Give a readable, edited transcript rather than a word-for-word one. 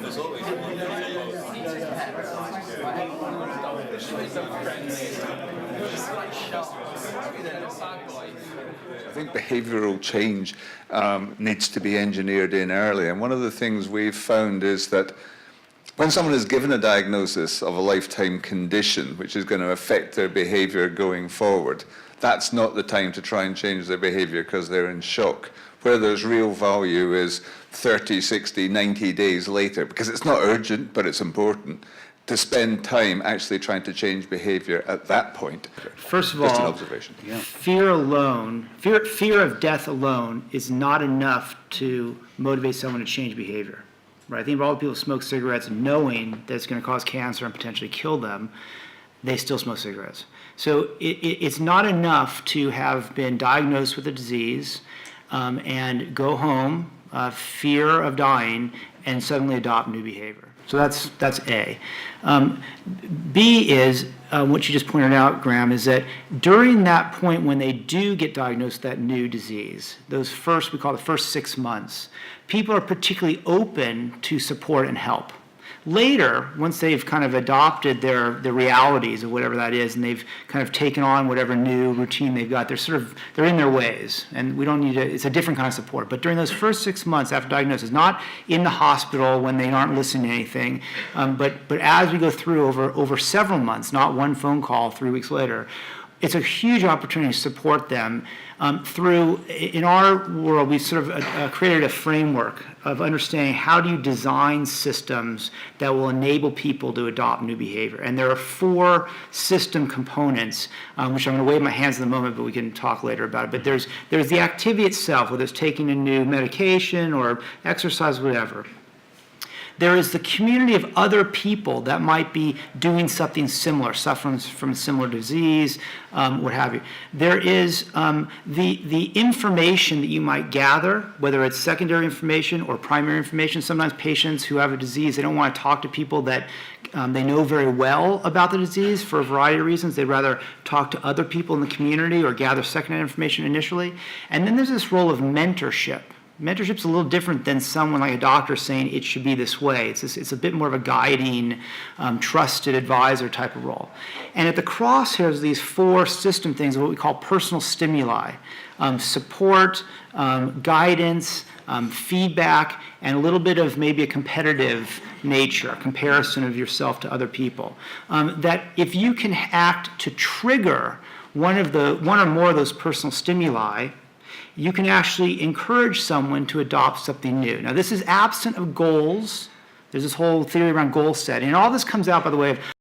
There's always I think behavioural change needs to be engineered in early. And one of the things we've found is that when someone is given a diagnosis of a lifetime condition, which is going to affect their behaviour going forward, that's not the time to try and change their behaviour because they're in shock. Where there's real value is 30, 60, 90 days later, because it's not urgent, but it's important to spend time actually trying to change behavior at that point. First of Just an all, observation. fear alone, fear of death alone is not enough to motivate someone to change behavior. Right? I think all the people who smoke cigarettes knowing that it's going to cause cancer and potentially kill them, they still smoke cigarettes. So it's not enough to have been diagnosed with a disease and go home, fear of dying, and suddenly adopt new behavior. So that's A. B is, what you just pointed out, Graham, is that during that point when they do get diagnosed with that new disease, those first, we call the first 6 months, people are particularly open to support and help. Later, once they've kind of adopted the realities of whatever that is, and they've kind of taken on whatever new routine they've got, they're in their ways, and we don't need to, it's a different kind of support. But during those first 6 months after diagnosis, not in the hospital when they aren't listening to anything, but as we go through over several months, not one phone call 3 weeks later, it's a huge opportunity to support them through, in our world, we sort of created a framework of understanding how do you design systems that will enable people to adopt new behavior. And there are 4 system components, which I'm going to wave my hands in a moment, but we can talk later about it. But there's the activity itself, whether it's taking a new medication or exercise, whatever. There is the community of other people that might be doing something similar, suffering from a similar disease, what have you. There is the information that you might gather, whether it's secondary information or primary information. Sometimes patients who have a disease, they don't want to talk to people that they know very well about the disease for a variety of reasons. They'd rather talk to other people in the community or gather secondary information initially. And then there's this role of mentorship. Mentorship's a little different than someone like a doctor saying it should be this way. It's a bit more of a guiding, trusted advisor type of role. And at the crosshairs of these 4 system things are what we call personal stimuli, support, guidance, feedback, and a little bit of maybe a competitive nature, a comparison of yourself to other people. That if you can act to trigger one or more of those personal stimuli, you can actually encourage someone to adopt something new. Now, this is absent of goals. There's this whole theory around goal setting. And all this comes out, by the way, of